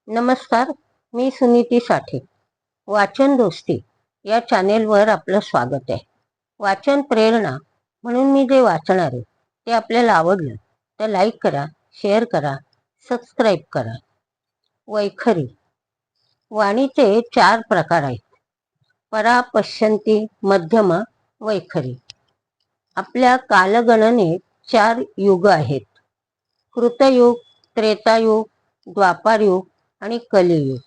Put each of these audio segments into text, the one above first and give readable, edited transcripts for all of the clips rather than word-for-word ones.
नमस्कार. मी सुनीती साठे. वाचन दोस्ती या चॅनेलवर आपलं स्वागत आहे. वाचन प्रेरणा म्हणून मी जे वाचणार आहे ते आपल्याला आवडलं तर लाईक करा, शेअर करा, सबस्क्राईब करा. वैखरी वाणीचे 4 प्रकार आहेत. परा, पश्यंती, मध्यमा, वैखरी. आपल्या कालगणनेत 4 युग आहेत. कृतयुग, त्रेतायुग, द्वापारयुग आणि कलियुग.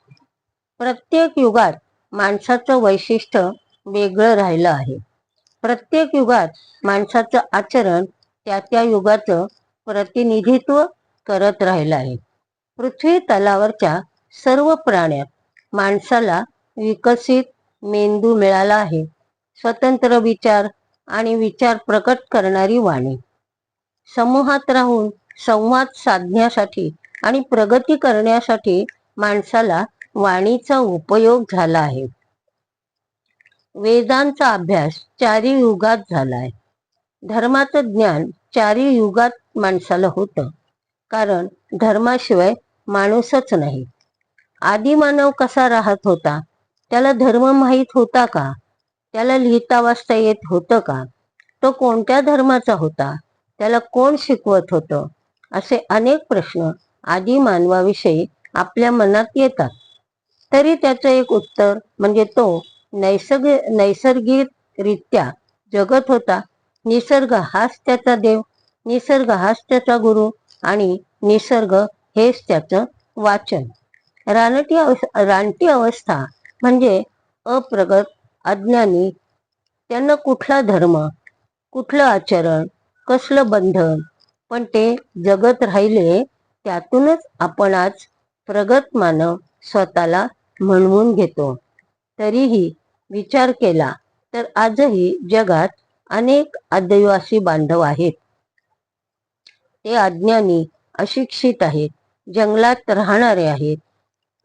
प्रत्येक युगात माणसाचं वैशिष्ट्य वेगळं राहिलं आहे. प्रत्येक युगात माणसाचं आचरण त्या त्या युगाचं प्रतिनिधित्व करत राहिलं आहे. पृथ्वी तलावरच्या सर्व प्राण्यात माणसाला विकसित मेंदू मिळाला आहे. स्वतंत्र विचार आणि विचार प्रकट करणारी वाणी. समूहात राहून संवाद साधण्यासाठी आणि प्रगती करण्यासाठी माणसाला वाणीचा उपयोग झाला आहे. वेदांचा अभ्यास 4 युगात झाला आहे. धर्माचं ज्ञान 4 युगात माणसाला होतं, कारण धर्माशिवाय माणूसच नाही. आदिमानव कसा राहत होता, त्याला धर्म माहीत होता का? त्याला लिहिता वाचता येत होतं का? तो कोणत्या धर्माचा होता? त्याला कोण शिकवत होतं? असे अनेक प्रश्न आदी मानवाविषयी आपल्या मनात येतात. तरी त्याचं एक उत्तर म्हणजे तो नैसर्गिकरित्या जगत होता. निसर्ग हाच त्याचा देव, निसर्ग हाच त्याचा गुरु आणि निसर्ग हेच त्याचं वाचन. रानटी अवस्था म्हणजे अप्रगत अज्ञानी. त्यांना कुठला धर्म, कुठलं आचरण, कसलं बंधन, पण ते जगत राहिले. त्यातूनच आपण आज प्रगत मानव स्वतःला म्हणवून घेतो. तरीही विचार केला तर आजही जगात अनेक आदिवासी बांधव आहेत. ते अज्ञानी, अशिक्षित आहेत, जंगलात राहणारे आहेत.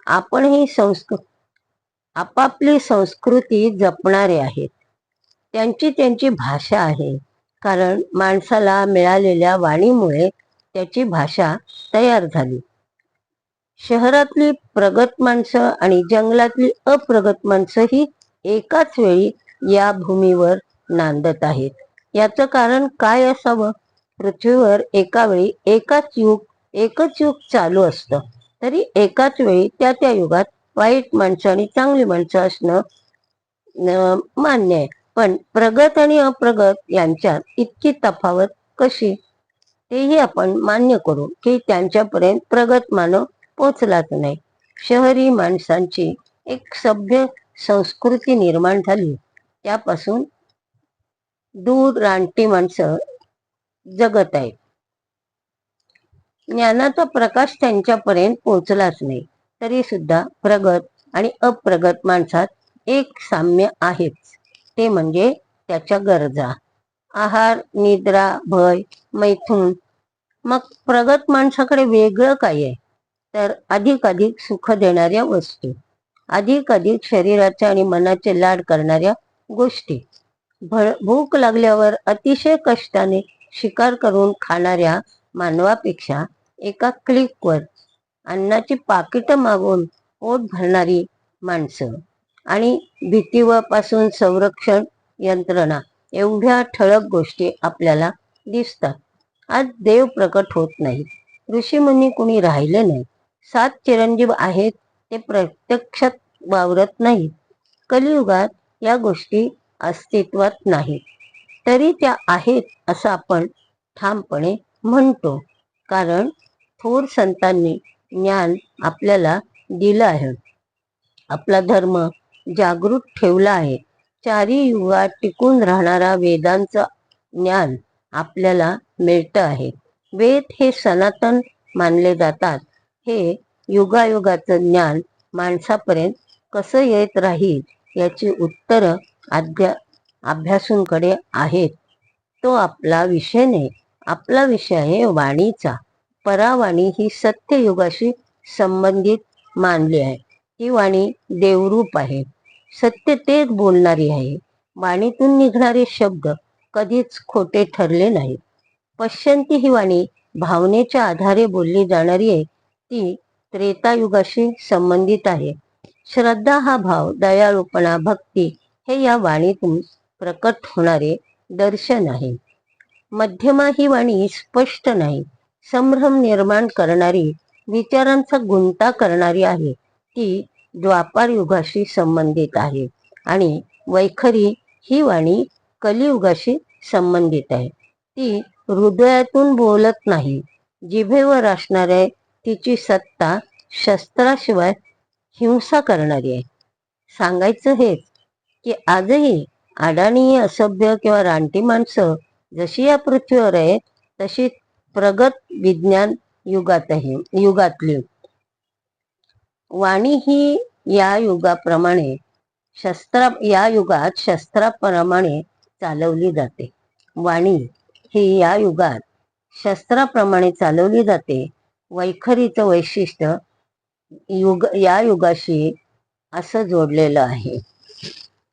आपणही आपापली संस्कृती जपणारे आहेत. त्यांची भाषा आहे, कारण माणसाला मिळालेल्या वाणीमुळे त्याची भाषा तयार झाली. शहरातली प्रगत माणसं आणि जंगलातली अप्रगत माणसं ही एकाच वेळी या भूमीवर नांदत आहेत. याचं कारण काय असावं? पृथ्वीवर एका वेळी एकच युग चालू असतं, तरी एकाच वेळी त्या त्या युगात वाईट माणसं आणि चांगली माणसं असणं मान्य आहे. पण प्रगत आणि अप्रगत यांच्यात इतकी तफावत कशी? तेही आपण मान्य करू की त्यांच्यापर्यंत प्रगत मानव पोचलाच नाही. शहरी माणसांची एक सभ्य संस्कृती निर्माण झाली. त्यापासून दूर रानटी माणसं जगत आहेत. ज्ञानाचा प्रकाश त्यांच्यापर्यंत पोहोचलाच नाही. तरी सुद्धा प्रगत आणि अप्रगत माणसात एक साम्य आहेच, ते म्हणजे त्याच्या गरजा. आहार, निद्रा, भय, मैथून. मग प्रगत माणसाकडे वेगळं काय आहे? तर अधिक सुख देणाऱ्या वस्तू, अधिक शरीराचे आणि मनाचे लाड करणाऱ्या गोष्टी, भूक लागल्यावर अतिशय कष्टाने शिकार करून खाणाऱ्या मानवापेक्षा एका क्लिकवर अन्नाची पाकिटं मागून पोट भरणारी माणसं आणि भीतीपासून संरक्षण यंत्रणा, एवढ्या ठळक गोष्टी आपल्याला दिसतात. आज देव प्रकट होत नाही, ऋषीमुनी कुणी राहिले नाही, 7 चिरंजीव आहेत ते प्रत्यक्षात वावरत नाहीत. कलियुगात या गोष्टी अस्तित्वात नाहीत, तरी त्या आहेत असं आपण ठामपणे म्हणतो, कारण थोर संतांनी ज्ञान आपल्याला दिलं आहे. आपला धर्म जागृत ठेवला आहे. 4 युगात टिकून राहणारा वेदांचं ज्ञान आपल्याला मिळतं आहे. वेद हे सनातन मानले जातात. हे युगायुगाचं ज्ञान माणसापर्यंत कसं येत राहील याची उत्तरं अभ्यासूंकडे आहेत. तो आपला विषय नाही. आपला विषय आहे वाणीचा. परावाणी ही सत्ययुगाशी संबंधित मानली आहे. ही वाणी देवरूप आहे, सत्य तेच बोलणारी आहे. वाणीतून निघणारे शब्द कधीच खोटे ठरले नाहीत. पश्यंती ही वाणी भावनेच्या आधारे बोलली जाणारी आहे. ती त्रेतायुगाशी संबंधित आहे. श्रद्धा हा भाव, दयाळूपणा, भक्ती हे या वाणीतून प्रकट होणारे दर्शन आहे. मध्यमा ही वाणी स्पष्ट नाही, संभ्रम निर्माण करणारी, विचारांचा गुंता करणारी आहे. ती द्वापार युगाशी संबंधित आहे. आणि वैखरी ही वाणी कलियुगाशी संबंधित आहे. ती हृदयातून बोलत नाही, जिभेवर असणारे तिची सत्ता शस्त्राशिवाय हिंसा करणारी आहे. सांगायचं हेच की आजही अडाणी, असभ्य किंवा रानटी माणसं जशी या पृथ्वीवर आहेत, तशी प्रगत विज्ञान युगातली वाणी ही या युगाप्रमाणे या युगात शस्त्राप्रमाणे चालवली जाते. वाणी ही या युगात शस्त्राप्रमाणे चालवली जाते. वैखरीचं वैशिष्ट्य या युगाशी असं जोडलेलं आहे.